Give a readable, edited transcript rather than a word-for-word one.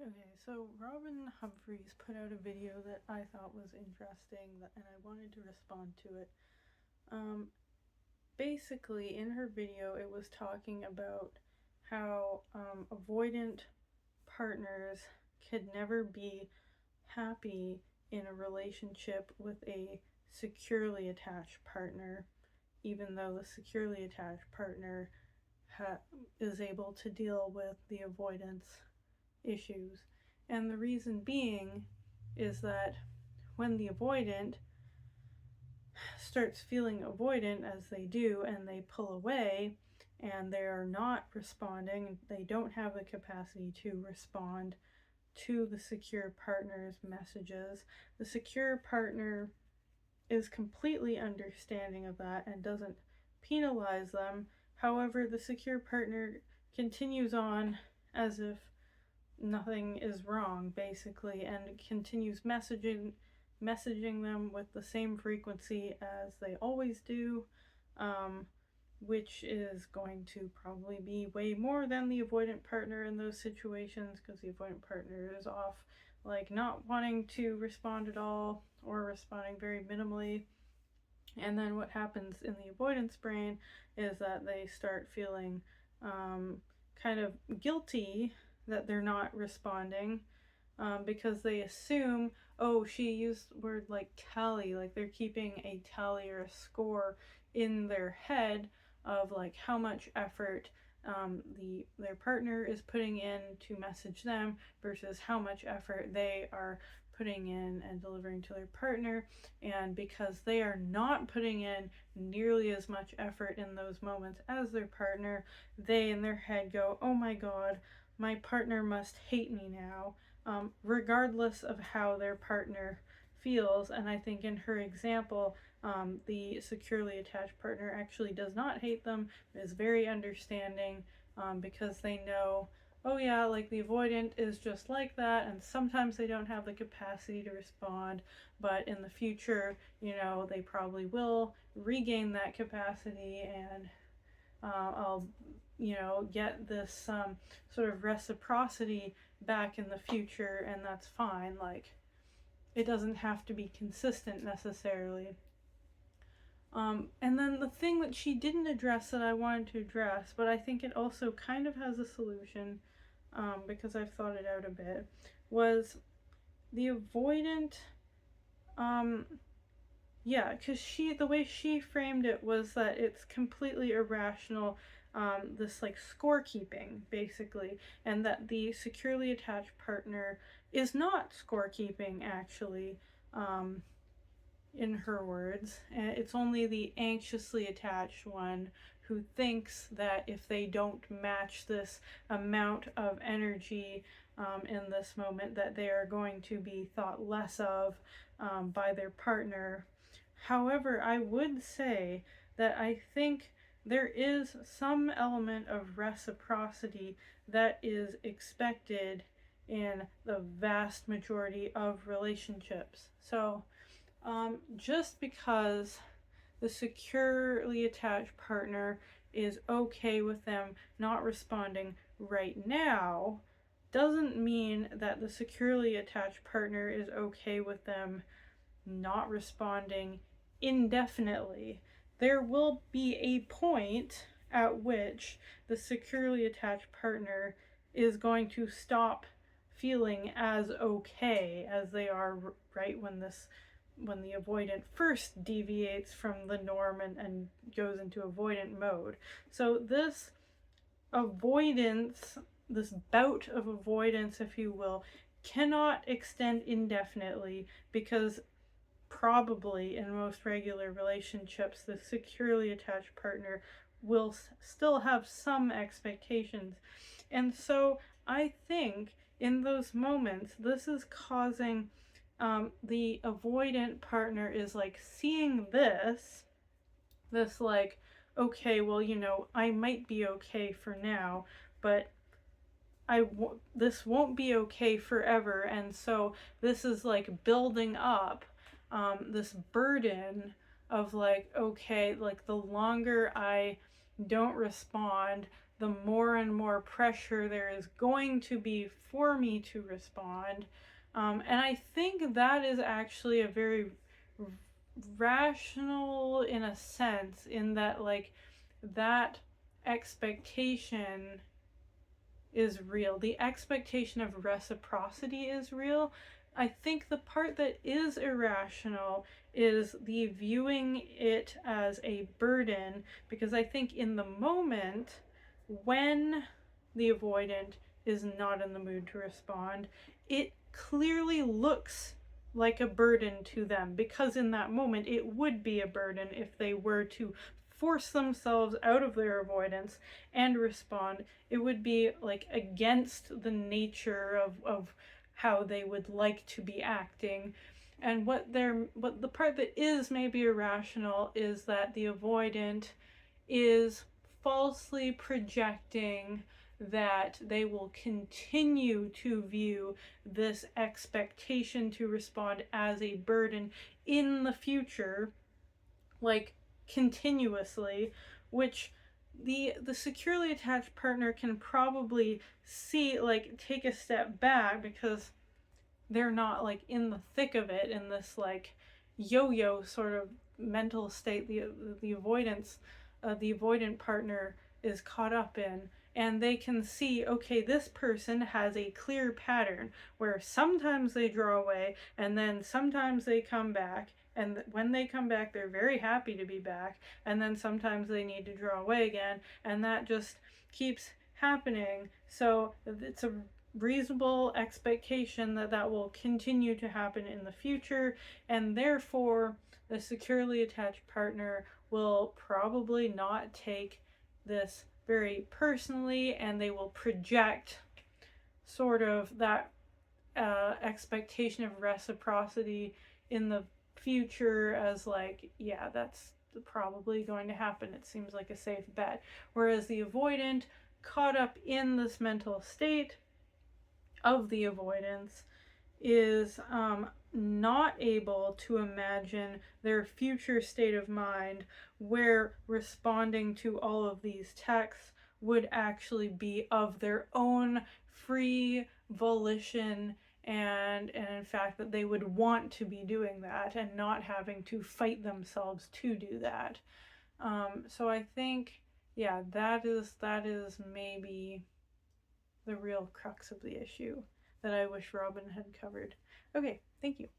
Okay, so Robyn Humphrys put out a video that I thought was interesting, and I wanted to respond to it. Basically, in her video, it was talking about how avoidant partners could never be happy in a relationship with a securely attached partner, even though the securely attached partner is able to deal with the avoidance issues. And the reason being is that when the avoidant starts feeling avoidant, as they do, and they pull away and they are not responding, they don't have the capacity to respond to the secure partner's messages, the secure partner is completely understanding of that and doesn't penalize them. However, the secure partner continues on as if nothing is wrong, basically, and continues messaging them with the same frequency as they always do, which is going to probably be way more than the avoidant partner in those situations, because the avoidant partner is off like not wanting to respond at all or responding very minimally. And then what happens in the avoidance brain is that they start feeling kind of guilty that they're not responding, because they assume, oh, she used the word like tally, like they're keeping a tally or a score in their head of like how much effort their partner is putting in to message them versus how much effort they are putting in and delivering to their partner. And because they are not putting in nearly as much effort in those moments as their partner, they in their head go, oh my god, my partner must hate me now, regardless of how their partner feels. And I think in her example, the securely attached partner actually does not hate them, is very understanding, because they know, oh yeah, like the avoidant is just like that, and sometimes they don't have the capacity to respond, but in the future, they probably will regain that capacity, and I'll get this sort of reciprocity back in the future, and that's fine. Like, it doesn't have to be consistent necessarily. And then the thing that she didn't address that I wanted to address, but I think it also kind of has a solution, because I've thought it out a bit, was the avoidant. Yeah, because the way she framed it was that it's completely irrational, this like scorekeeping, basically, and that the securely attached partner is not scorekeeping, actually, in her words. It's only the anxiously attached one who thinks that if they don't match this amount of energy in this moment, that they are going to be thought less of by their partner. However, I would say that I think there is some element of reciprocity that is expected in the vast majority of relationships. So, just because the securely attached partner is okay with them not responding right now doesn't mean that the securely attached partner is okay with them not responding indefinitely. There will be a point at which the securely attached partner is going to stop feeling as okay as they are right when the avoidant first deviates from the norm and goes into avoidant mode. So this avoidance, this bout of avoidance, if you will, cannot extend indefinitely, because probably in most regular relationships, the securely attached partner will still have some expectations. And so I think in those moments, this is causing the avoidant partner is like seeing this like, okay, well, I might be okay for now, but this won't be okay forever. And so this is like building up this burden of like, okay, like the longer I don't respond, the more and more pressure there is going to be for me to respond. And I think that is actually a very rational, in a sense, in that, like, that expectation is real. The expectation of reciprocity is real. I think the part that is irrational is the viewing it as a burden, because I think in the moment when the avoidant is not in the mood to respond, it clearly looks like a burden to them, because in that moment it would be a burden if they were to force themselves out of their avoidance and respond. It would be like against the nature of how they would like to be acting. And what the part that is maybe irrational is that the avoidant is falsely projecting that they will continue to view this expectation to respond as a burden in the future, like continuously, which the securely attached partner can probably see, like, take a step back, because they're not like in the thick of it, in this like yo-yo sort of mental state the avoidant partner is caught up in. And they can see, okay, this person has a clear pattern where sometimes they draw away and then sometimes they come back, and when they come back they're very happy to be back, and then sometimes they need to draw away again, and that just keeps happening. So it's a reasonable expectation that that will continue to happen in the future, and therefore the securely attached partner will probably not take this very personally, and they will project sort of that expectation of reciprocity in the future as like, yeah, that's probably going to happen. It seems like a safe bet. Whereas the avoidant, caught up in this mental state of the avoidance, is not able to imagine their future state of mind where responding to all of these texts would actually be of their own free volition, and in fact that they would want to be doing that and not having to fight themselves to do that. So I think, yeah, that is maybe the real crux of the issue that I wish Robyn had covered. Okay, thank you.